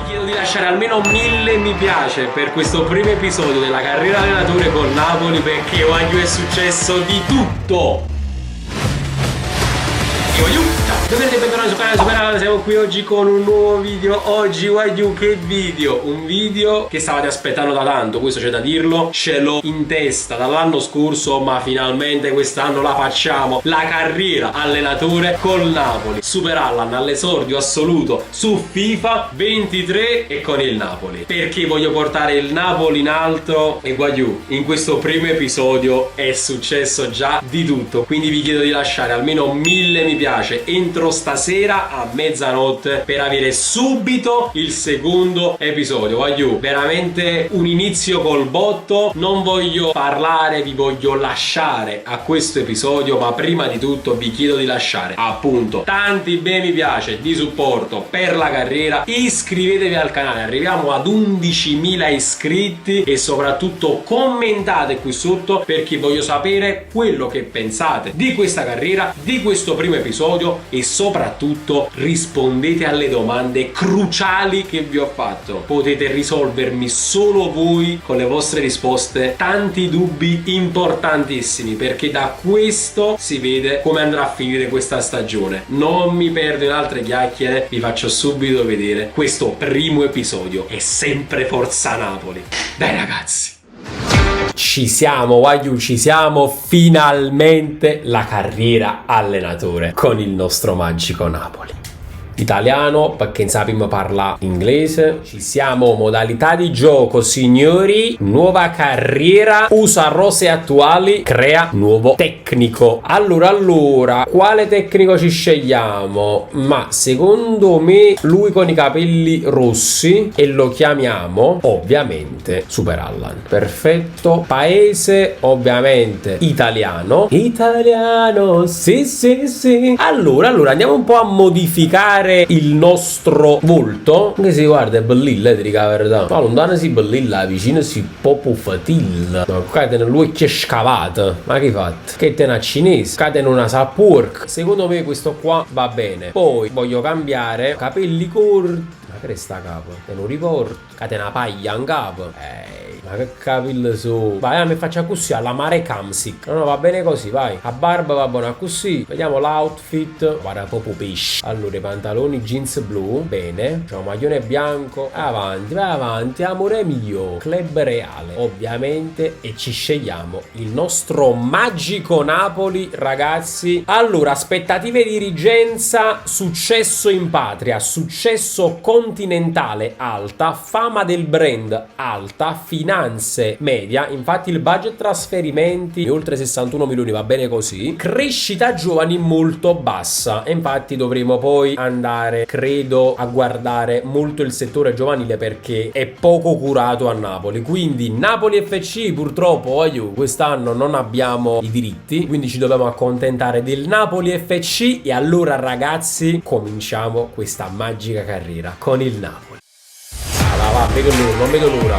chiedo di lasciare almeno 1000 mi piace per questo primo episodio della carriera allenatore con Napoli, perché oggi è successo di tutto. Benvenuti e bentornati sul canale Superalla, siamo qui oggi con un nuovo video. Oggi Wagyu, che video? Un video che stavate aspettando da tanto, questo c'è da dirlo. Ce l'ho in testa dall'anno scorso, ma finalmente quest'anno la facciamo. La carriera allenatore col Napoli. Superallan all'esordio assoluto su FIFA 23 e con il Napoli. Perché voglio portare il Napoli in alto? E Wagyu, in questo primo episodio è successo già di tutto. Quindi vi chiedo di lasciare almeno 1000 mi piace entro stasera a mezzanotte per avere subito il secondo episodio. Wagyu, veramente un inizio col botto. Non voglio parlare, vi voglio lasciare a questo episodio, ma prima di tutto vi chiedo di lasciare appunto tanti bei mi piace di supporto per la carriera. Iscrivetevi al canale, arriviamo ad 11.000 iscritti e soprattutto commentate qui sotto, perché voglio sapere quello che pensate di questa carriera, di questo primo episodio, e soprattutto rispondete alle domande cruciali che vi ho fatto. Potete risolvermi solo voi con le vostre risposte tanti dubbi importantissimi, perché da questo si vede come andrà a finire questa stagione. Non mi perdo in altre chiacchiere, vi faccio subito vedere questo primo episodio. È sempre Forza Napoli. Dai ragazzi, ci siamo, Wagyu, ci siamo, finalmente la carriera allenatore con il nostro magico Napoli. Italiano, perché non sappiamo parlare inglese. Ci siamo, modalità di gioco, signori. Nuova carriera, usa rose attuali, crea nuovo tecnico. Allora, quale tecnico ci scegliamo? Ma secondo me lui con i capelli rossi, e lo chiamiamo ovviamente Superallan. Perfetto. Paese ovviamente italiano. Italiano, sì. Allora andiamo un po' a modificare il nostro volto, che si guarda è bellilla, ti dico la verità. Ma lontano si bellilla, vicino si popo fatil. Ma qua te l'occhio scavato. Ma che fate? Che te una cinese, che te una sappork. Secondo me questo qua va bene. Poi voglio cambiare capelli corti. Ma che sta capo? Te lo riporto. Che te una paglia in capo. Ma che capelli su. Vai, mi faccia così alla Mare Kamsik. No, va bene così, vai. A barba va buona così. Vediamo l'outfit. Guarda proprio pesce. Allora, i pantaloni jeans blu. Bene. C'è un maglione bianco. Vai avanti, amore mio. Club Reale, ovviamente. E ci scegliamo il nostro magico Napoli, ragazzi. Allora, aspettative dirigenza, successo in patria, successo continentale alta, fama del brand alta, finanze media, infatti il budget trasferimenti è oltre 61 milioni, va bene così. Crescita giovani molto bassa, e infatti dovremo poi andare, credo, a guardare molto il settore giovanile, perché è poco curato a Napoli. Quindi Napoli FC purtroppo quest'anno non abbiamo i diritti, quindi ci dobbiamo accontentare del Napoli FC. E allora ragazzi, cominciamo questa magica carriera con il Napoli.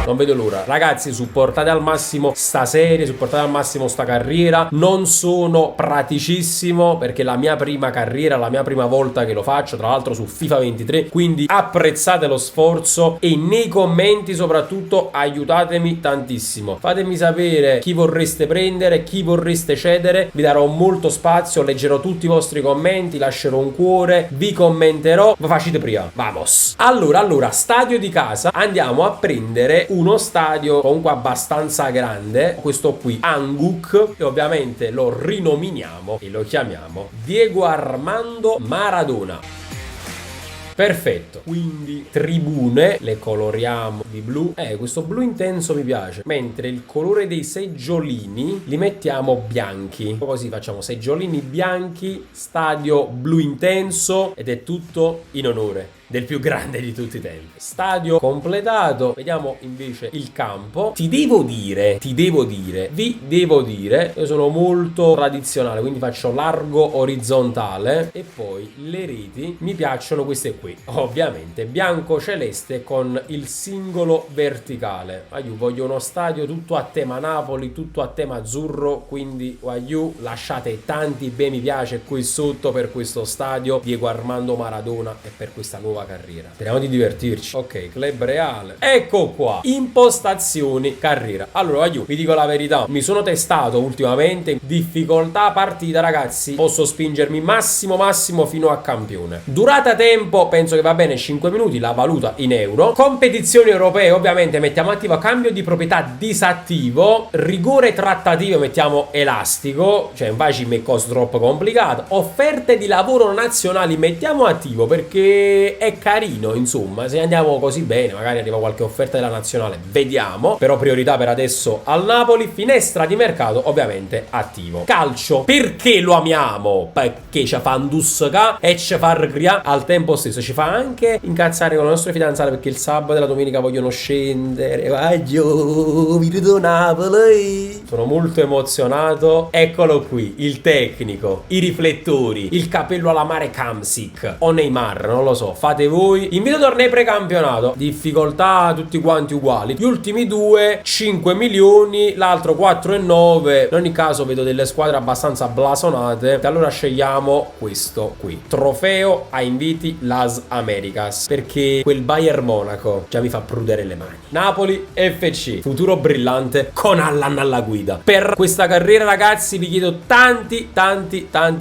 Non vedo l'ora. Ragazzi, supportate al massimo sta serie, supportate al massimo sta carriera. Non sono praticissimo, perché la mia prima carriera, la mia prima volta che lo faccio, tra l'altro su FIFA 23, quindi apprezzate lo sforzo e nei commenti soprattutto aiutatemi tantissimo. Fatemi sapere chi vorreste prendere, chi vorreste cedere, vi darò molto spazio, leggerò tutti i vostri commenti, lascerò un cuore, vi commenterò. Ma facite prima, vamos. Allora, stadio di casa. Andiamo a prendere uno stadio comunque abbastanza grande, questo qui, Anguk, e ovviamente lo rinominiamo e lo chiamiamo Diego Armando Maradona. Perfetto, quindi tribune le coloriamo di blu. Questo blu intenso mi piace. Mentre il colore dei seggiolini li mettiamo bianchi. Così facciamo seggiolini bianchi, stadio blu intenso, ed è tutto in onore del più grande di tutti i tempi. Stadio completato. Vediamo invece il campo. Vi devo dire, io sono molto tradizionale, quindi faccio largo orizzontale, e poi le reti mi piacciono queste qui, ovviamente bianco celeste con il singolo verticale. Voglio uno stadio tutto a tema Napoli, tutto a tema azzurro, quindi lasciate tanti bei mi piace qui sotto per questo stadio Diego Armando Maradona e per questa nuova nuova carriera. Speriamo di divertirci. Ok, club reale. Ecco qua. Impostazioni carriera. Allora, vi dico la verità. Mi sono testato ultimamente. Difficoltà partita, ragazzi. Posso spingermi massimo fino a campione. Durata tempo, penso che va bene 5 minuti. La valuta in euro. Competizioni europee, ovviamente mettiamo attivo. Cambio di proprietà disattivo. Rigore trattativo mettiamo elastico. Cioè, invece mi costa troppo complicato. Offerte di lavoro nazionali mettiamo attivo perché è carino, insomma. Se andiamo così bene, magari arriva qualche offerta della nazionale, vediamo. Però priorità per adesso al Napoli. Finestra di mercato ovviamente attivo. Calcio, perché lo amiamo? Perché ci fa indusca e ci fa recreare al tempo stesso. Ci fa anche incazzare con le nostre fidanzate perché il sabato e la domenica vogliono scendere. Vaglio, mi vedo Napoli. Sono molto emozionato. Eccolo qui, il tecnico, i riflettori, il capello alla mare Kamsik o Neymar, non lo so, fate voi. Invito tornei precampionato, difficoltà tutti quanti uguali. Gli ultimi due 5 milioni, l'altro 4,9. In ogni caso vedo delle squadre abbastanza blasonate. Allora scegliamo questo qui, trofeo a inviti Las Americas, perché quel Bayern Monaco già mi fa prudere le mani. Napoli FC, futuro brillante con Allan alla guida. Per questa carriera, ragazzi, vi chiedo tanti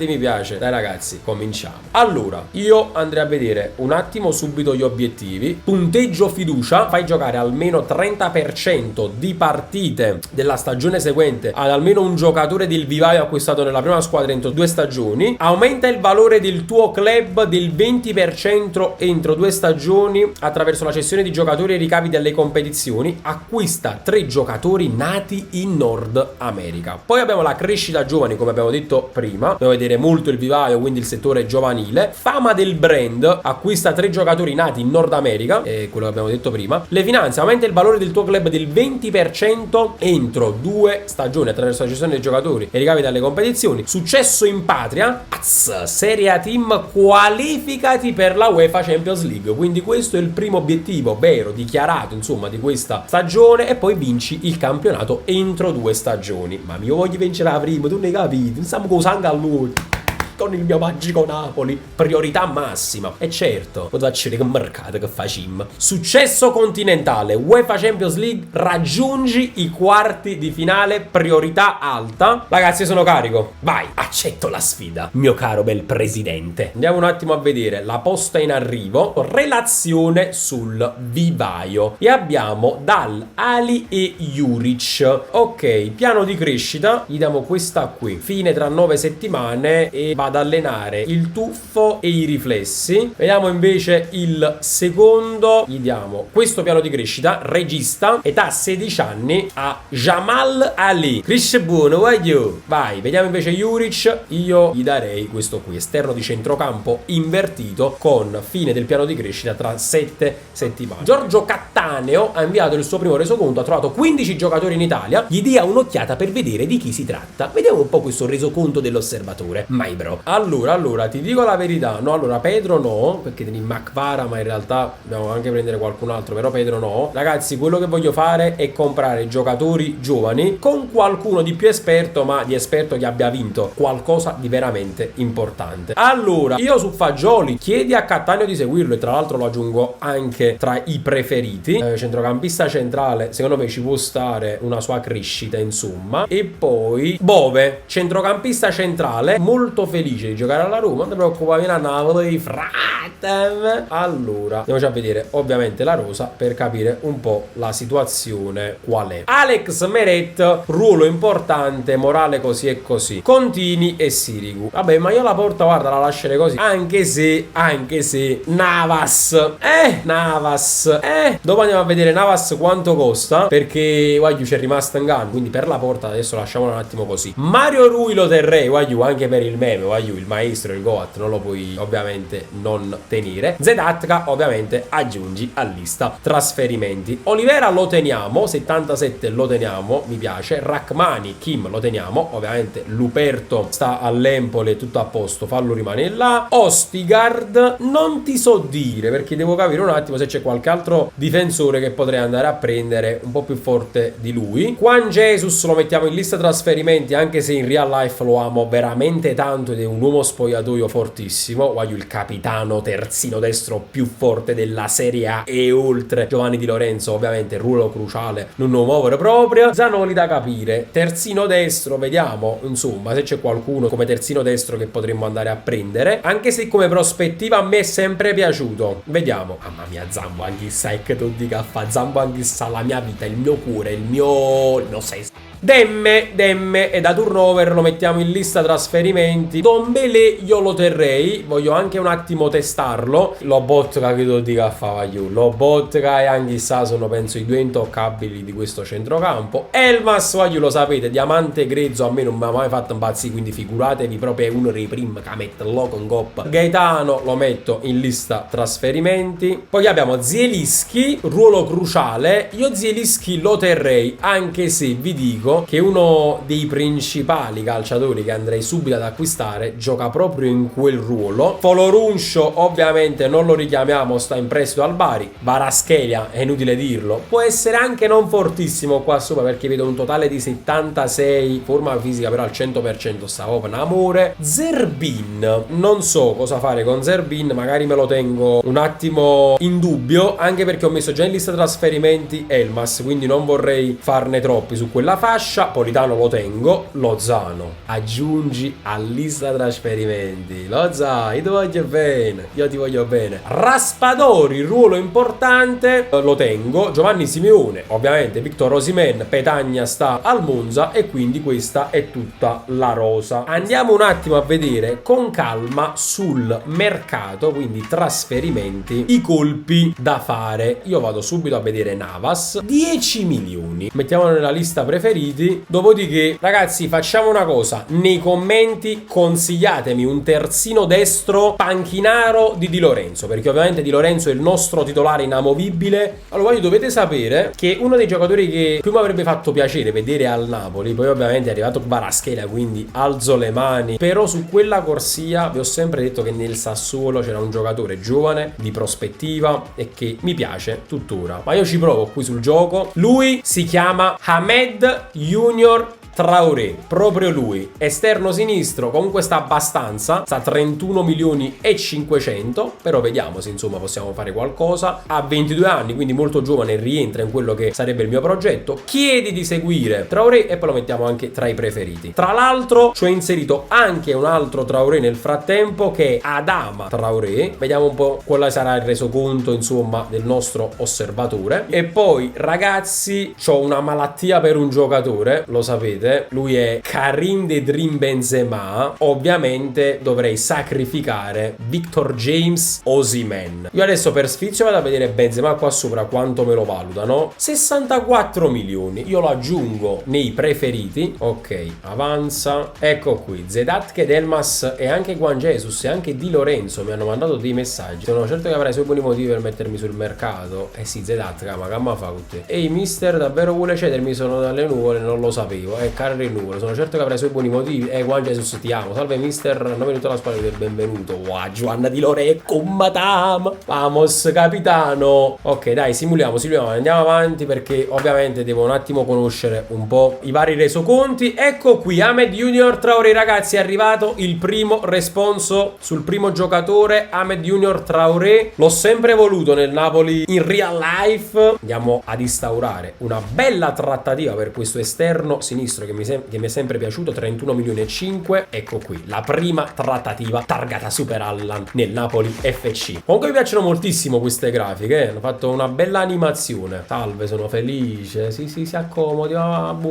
mi piace. Dai ragazzi, cominciamo. Allora, io andrei a vedere un attimo subito gli obiettivi. Punteggio fiducia, fai giocare almeno 30% di partite della stagione seguente ad almeno un giocatore del vivaio acquistato nella prima squadra entro 2 stagioni. Aumenta il valore del tuo club del 20% entro 2 stagioni attraverso la cessione di giocatori e ricavi delle competizioni. Acquista 3 giocatori nati in Nord America. Poi abbiamo la crescita giovani, come abbiamo detto prima. Dobbiamo vedere molto il vivaio, quindi il settore giovanile. Fama del brand, acquista 3 giocatori nati in Nord America, è quello che abbiamo detto prima. Le finanze, aumenta il valore del tuo club del 20% entro 2 stagioni attraverso la cessione dei giocatori e ricavi dalle competizioni. Successo in patria, Serie A Team, qualificati per la UEFA Champions League. Quindi questo è il primo obiettivo vero, dichiarato, insomma, di questa stagione. E poi vinci il campionato entro 2 stagioni. Ma io voglio vincere la prima, tu ne capi? Non stiamo con sangue a lui. Con il mio magico Napoli, priorità massima. E certo, potete vedere che mercato che facciamo. Successo continentale, UEFA Champions League, raggiungi i quarti di finale, priorità alta. Ragazzi, sono carico, vai, accetto la sfida, mio caro bel presidente. Andiamo un attimo a vedere la posta in arrivo, relazione sul vivaio. E abbiamo Dal, Ali e Juric. Ok, piano di crescita, gli diamo questa qui, fine tra 9 settimane e va ad allenare il tuffo e i riflessi. Vediamo invece il secondo, gli diamo questo piano di crescita, regista, età 16 anni, a Jamal Ali. Cresce buono, voglio. Vai, vediamo invece Juric, io gli darei questo qui, esterno di centrocampo invertito con fine del piano di crescita tra 7 settimane. Giorgio Cattaneo ha inviato il suo primo resoconto, ha trovato 15 giocatori in Italia, gli dia un'occhiata per vedere di chi si tratta. Vediamo un po' questo resoconto dell'osservatore. Mai bro. Allora, ti dico la verità, no, allora Pedro no, perché teni Macvara, ma in realtà dobbiamo anche prendere qualcun altro, però Pedro no. Ragazzi, quello che voglio fare è comprare giocatori giovani con qualcuno di più esperto, ma di esperto che abbia vinto qualcosa di veramente importante. Allora, io su Fagioli chiedi a Cattaneo di seguirlo e tra l'altro lo aggiungo anche tra i preferiti. Centrocampista centrale, secondo me ci può stare una sua crescita, insomma. E poi Bove, centrocampista centrale, molto felice di giocare alla Roma, non ti preoccupare, vieni a Napoli, fratem. Allora, andiamoci a vedere ovviamente la rosa per capire un po' la situazione qual è. Alex Meret, ruolo importante, morale così e così. Contini e Sirigu. Vabbè, ma io la porta, guarda, la lascerei così. Anche se Navas. Dopo andiamo a vedere Navas quanto costa, perché guagliu c'è rimasto in gano, quindi per la porta adesso lasciamolo un attimo così. Mario Rui lo terrei, guagliu, anche per il meme, il maestro, il Goat, non lo puoi ovviamente non tenere. Zedatka ovviamente aggiungi a lista trasferimenti. Olivera lo teniamo, 77 lo teniamo, mi piace. Rachmani, Kim lo teniamo, ovviamente Luperto sta all'Empoli, tutto a posto, fallo rimanere là. Ostigard non ti so dire, perché devo capire un attimo se c'è qualche altro difensore che potrei andare a prendere un po' più forte di lui. Juan Jesus lo mettiamo in lista trasferimenti, anche se in real life lo amo veramente tanto, vedere un uomo spogliatoio fortissimo, voglio il capitano terzino destro più forte della Serie A e oltre, Giovanni Di Lorenzo, ovviamente ruolo cruciale, non lo muovere proprio. Zanoli da capire, terzino destro, vediamo insomma se c'è qualcuno come terzino destro che potremmo andare a prendere, anche se come prospettiva a me è sempre piaciuto. Vediamo. Mamma mia, Zambo Anghissa, e che tu dica fa Zambo Anghissa, la mia vita, il mio cuore, il mio senso. Demme, e da turnover lo mettiamo in lista trasferimenti. Dombele io lo terrei, voglio anche un attimo testarlo. Lobotka che tu dica fa io. Lobotka e Anghissa sono penso i due intoccabili di questo centrocampo. Elmas, voglio, lo sapete, diamante grezzo, a me non mi ha mai fatto impazzire, quindi figuratevi, proprio è uno dei primi che mette il loco in coppa. Gaetano lo metto in lista trasferimenti. Poi abbiamo Zielinski, ruolo cruciale. Io Zielinski lo terrei, anche se vi dico che uno dei principali calciatori che andrei subito ad acquistare gioca proprio in quel ruolo. Foloruncio ovviamente non lo richiamiamo, sta in prestito al Bari. Varaschelia, è inutile dirlo, può essere anche non fortissimo qua sopra, perché vedo un totale di 76, forma fisica però al 100% sta open amore. Zerbin, non so cosa fare con Zerbin, magari me lo tengo un attimo in dubbio, anche perché ho messo già in lista trasferimenti Elmas, quindi non vorrei farne troppi su quella fascia. Politano lo tengo. Lozano aggiungi a lista trasferimenti. Lozano, io ti voglio bene, io ti voglio bene. Raspadori, ruolo importante, lo tengo. Giovanni Simeone, ovviamente Victor Osimhen, Petagna sta al Monza, e quindi questa è tutta la rosa. Andiamo un attimo a vedere con calma sul mercato, quindi trasferimenti, i colpi da fare. Io vado subito a vedere Navas, 10 milioni, mettiamolo nella lista preferiti. Dopodiché ragazzi facciamo una cosa, nei commenti consigliatemi un terzino destro panchinaro di Di Lorenzo, perché ovviamente Di Lorenzo è il nostro titolare inamovibile. Allora voi dovete sapere che uno dei giocatori che più mi avrebbe fatto piacere vedere al Napoli, poi ovviamente è arrivato Kvaratskhelia, quindi alzo le mani, però su quella corsia vi ho sempre detto che nel Sassuolo c'era un giocatore giovane di prospettiva e che mi piace tuttora, ma io ci provo qui sul gioco. Lui si chiama Hamed Junior Traoré, proprio lui, esterno sinistro, comunque sta abbastanza, sta a 31 milioni e 500, però vediamo se insomma possiamo fare qualcosa. Ha 22 anni, quindi molto giovane, rientra in quello che sarebbe il mio progetto. Chiedi di seguire Traoré e poi lo mettiamo anche tra i preferiti. Tra l'altro ci ho inserito anche un altro Traoré nel frattempo, che è Adama Traoré, vediamo un po' quale sarà il resoconto insomma del nostro osservatore. E poi ragazzi, c'ho una malattia per un giocatore, lo sapete, lui è Karim The Dream Benzema. Ovviamente dovrei sacrificare Victor James Osimhen. Io adesso per sfizio vado a vedere Benzema qua sopra quanto me lo valutano. 64 milioni, io lo aggiungo nei preferiti. Ok, avanza, ecco qui Zedat, Elmas e anche Juan Jesus e anche Di Lorenzo mi hanno mandato dei messaggi. Sono certo che avrai suoi buoni motivi per mettermi sul mercato. Eh sì, Zedat, ma che fa con te? Ehi mister, davvero vuole cedermi? Sono dalle nuvole, non lo sapevo. Carre in nuvole, sono certo che avrai i suoi buoni motivi. Juan Jesus, ti amo. Salve mister, non venuto alla squadra del benvenuto. Wow, Giovanna Di Lorenzo, Matam. Vamos capitano. Ok, dai, simuliamo, andiamo avanti, perché ovviamente devo un attimo conoscere un po' i vari resoconti. Ecco qui, Hamed Junior Traoré, ragazzi, è arrivato il primo responso sul primo giocatore, Hamed Junior Traoré. L'ho sempre voluto nel Napoli in real life. Andiamo ad instaurare una bella trattativa per questo esterno sinistro che mi è sempre piaciuto, 31 milioni e 5. Ecco qui la prima trattativa targata Super Allan nel Napoli FC. Comunque mi piacciono moltissimo queste grafiche, hanno fatto una bella animazione. Salve, sono felice. Sì, si accomodi.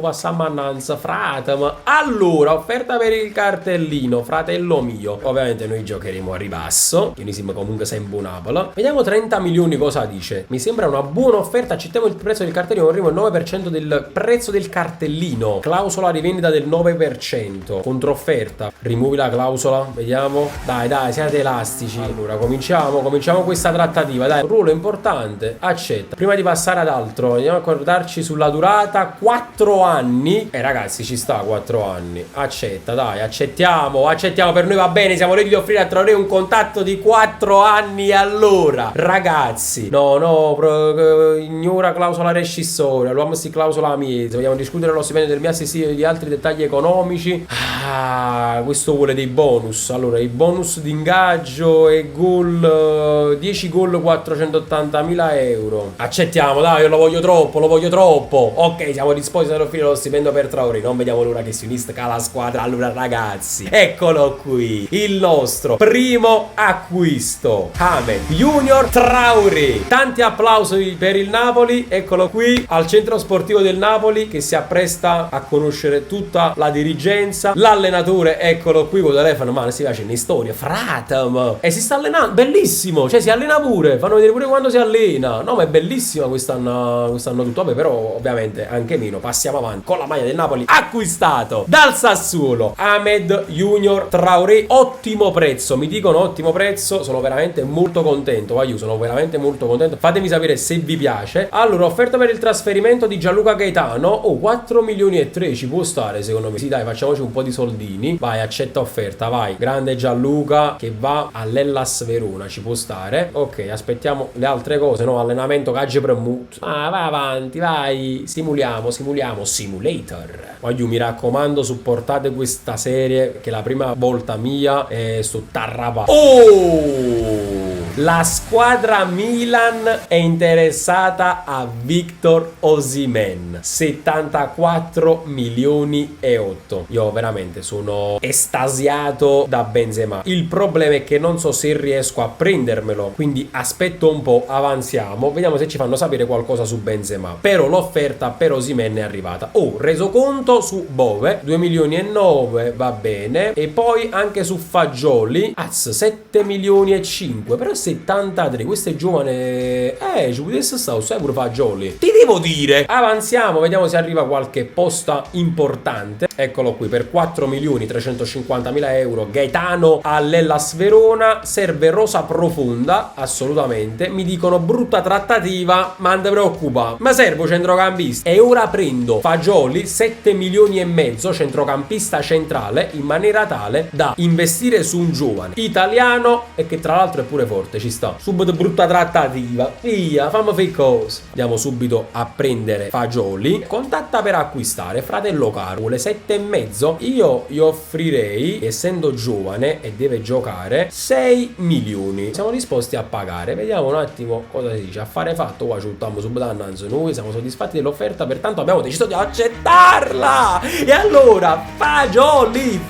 Passiamo annanza fratem. Allora, offerta per il cartellino, fratello mio. Ovviamente noi giocheremo a ribasso, io siamo comunque sempre Napoli. Vediamo 30 milioni cosa dice. Mi sembra una buona offerta, accettiamo il prezzo del cartellino, arrivo al 9% del prezzo del cartellino. Clausola rivendita del 9%. Controfferta. Rimuovi la clausola. Vediamo. Dai, siate elastici. Allora, cominciamo questa trattativa. Dai, ruolo importante. Accetta. Prima di passare ad altro, andiamo a accordarci sulla durata. 4 anni. Ragazzi, ci sta 4 anni. Accetta, dai, accettiamo. Per noi va bene. Siamo lì di offrire a Traoré un contatto di 4 anni. Allora, ragazzi. No, ignora clausola rescissoria. L'uomo si clausola a mese. Vogliamo discutere lo stipendio del mio assistente di altri dettagli economici. Questo vuole dei bonus. Allora, i bonus di ingaggio e gol, 10 gol 480.000 euro. Accettiamo, dai, io lo voglio troppo, lo voglio troppo. Ok, siamo disposti ad offrire lo stipendio per Traoré. Non vediamo l'ora che si unisca la squadra. Allora ragazzi, eccolo qui, il nostro primo acquisto, Hamed Junior Traoré. Tanti applausi per il Napoli. Eccolo qui al centro sportivo del Napoli, che si appresta a conoscere tutta la dirigenza, l'allenatore. Eccolo qui con il telefono, ma si piace in storia, fratam, e si sta allenando, bellissimo, cioè si allena pure, fanno vedere pure quando si allena. No, ma è bellissima quest'anno tutto. Vabbè, però ovviamente anche meno. Passiamo avanti con la maglia del Napoli, acquistato dal Sassuolo, Hamed Junior Traoré. Ottimo prezzo, mi dicono ottimo prezzo, sono veramente molto contento. Io sono veramente molto contento. Fatemi sapere se vi piace. Allora, offerta per il trasferimento di Gianluca Gaetano. 4 milioni e 3 ci può stare secondo me. Sì, dai, facciamoci un po' di soldini. Vai, accetta offerta, vai. Grande Gianluca che va all'Hellas Verona, ci può stare. Ok, aspettiamo le altre cose, no? Allenamento, cagge premut. Vai avanti, vai. Simuliamo. Simulator. Voglio, mi raccomando, supportate questa serie, che è la prima volta mia sto Tarrapa. La squadra Milan è interessata a Victor Osimhen, 74 milioni e 8. Io veramente sono estasiato da Benzema. Il problema è che non so se riesco a prendermelo, quindi aspetto un po', avanziamo, vediamo se ci fanno sapere qualcosa su Benzema. Però l'offerta per Osimhen è arrivata. Reso conto su Bove, 2 milioni e 9, va bene. E poi anche su Fagioli, 7 milioni e 5, però 73, questo è giovane. Ci potesse stare, sai pure Fagioli. Ti devo dire. Avanziamo, vediamo se arriva qualche posta importante. Eccolo qui, per 4 milioni 350.000 euro, Gaetano all'Hellas Verona. Serve rosa profonda, assolutamente. Mi dicono brutta trattativa, ma non ti preoccupa, ma serve un centrocampista. E ora prendo Fagioli, 7 milioni e mezzo, centrocampista centrale, in maniera tale da investire su un giovane italiano e che tra l'altro è pure forte, ci sta. Subito brutta trattativa, via, fammi fare cosa. Andiamo subito a prendere Fagioli. Contatta per acquistare, fratello caro, vuole 7,5. Io gli offrirei, essendo giovane e deve giocare, 6 milioni. Siamo disposti a pagare, vediamo un attimo cosa si dice. Affare fatto, qua ci buttiamo subito annanzi. Noi siamo soddisfatti dell'offerta, pertanto abbiamo deciso di accettarla. E allora Fagioli,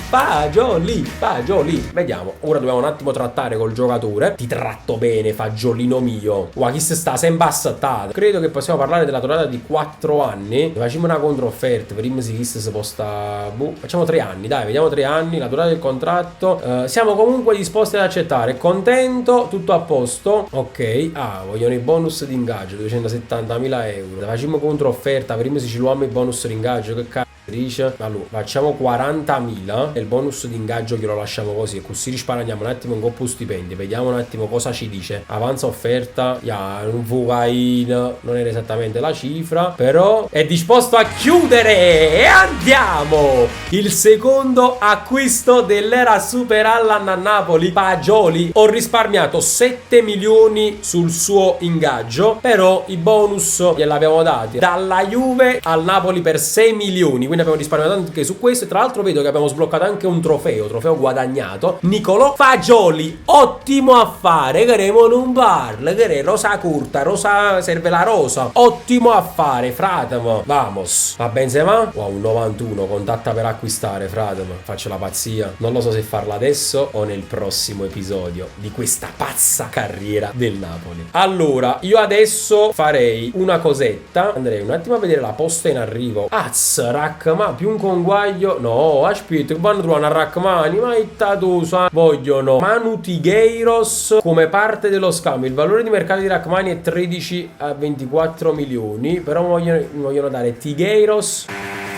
vediamo. Ora dobbiamo un attimo trattare col giocatore. Ti tratto bene, Fagiolino mio. Chi si sta sempre assattato. Credo che possiamo parlare della durata di 4 anni. Facciamo una controfferta, vediamo se si posta. Facciamo 3 anni, dai, vediamo 3 anni, la durata del contratto. Siamo comunque disposti ad accettare. Contento, tutto a posto. Ok, vogliono i bonus di ingaggio, 270.000 euro. Facciamo controfferta, vediamo se ci luamo i bonus di ingaggio. Che cazzo dice? Allora, facciamo 40.000 e il bonus di ingaggio che lo lasciamo così, e così risparmiamo un attimo un po' più stipendi. Vediamo un attimo cosa ci dice. Avanza offerta, un Vugain, non era esattamente la cifra, però è disposto a chiudere. E andiamo! Il secondo acquisto dell'era Super Allan a Napoli, Fagioli. Ho risparmiato 7 milioni sul suo ingaggio, però i bonus gliel'abbiamo dati dalla Juve al Napoli per 6 milioni, quindi abbiamo risparmiato anche su questo. E tra l'altro vedo che abbiamo sbloccato anche un trofeo guadagnato. Nicolò Fagioli, ottimo affare, queremo non parla, che rosa curta, rosa, serve la rosa, ottimo affare, fratemo, vamos. Va Benzema, un 91, contatta per acquistare, fratemo, faccio la pazzia, non lo so se farla adesso o nel prossimo episodio di questa pazza carriera del Napoli. Allora, io adesso farei una cosetta, andrei un attimo a vedere la posta in arrivo. Rachmani, più un conguaglio, no, aspetta, quando trovano a Rachmani, ma è tatusa, vogliono Manu Tigueiros come parte dello scambio. Il valore di mercato di Rachmani è 13 a 24 milioni, però vogliono dare Tigueiros.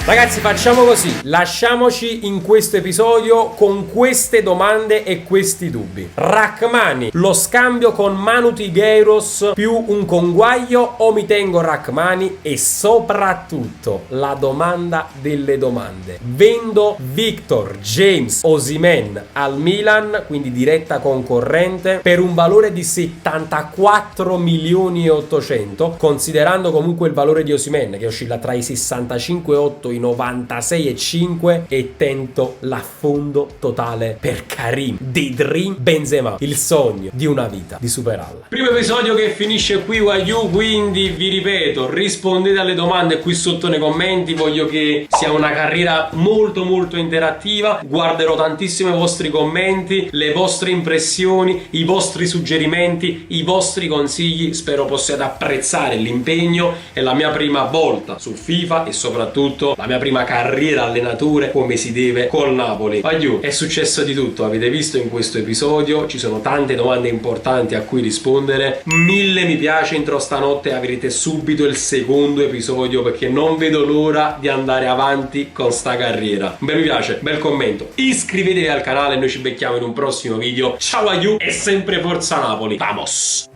Ragazzi, facciamo così, lasciamoci in questo episodio con queste domande e questi dubbi. Rachmani, lo scambio con Manu Tigueiros più un conguaglio, o mi tengo Rachmani? E soprattutto la domanda delle domande: vendo Victor James Osimhen al Milan, quindi diretta concorrente, per un valore di 74 milioni e 800, considerando comunque il valore di Osimhen che oscilla tra i 65 e 8 in Napoli 96,5 e tento l'affondo totale per Karim, The Dream Benzema, il sogno di una vita di superarla. Primo episodio che finisce qui, Wagyu, quindi vi ripeto, rispondete alle domande qui sotto nei commenti, voglio che sia una carriera molto interattiva, guarderò tantissimo i vostri commenti, le vostre impressioni, i vostri suggerimenti, i vostri consigli, spero possiate apprezzare l'impegno. È la mia prima volta su FIFA e soprattutto la mia prima carriera allenatore come si deve col Napoli. Wagyu, è successo di tutto, avete visto in questo episodio, ci sono tante domande importanti a cui rispondere, 1000 mi piace entro stanotte, avrete subito il secondo episodio perché non vedo l'ora di andare avanti con sta carriera. Un bel mi piace, bel commento, iscrivetevi al canale e noi ci becchiamo in un prossimo video. Ciao Wagyu e sempre forza Napoli, vamos!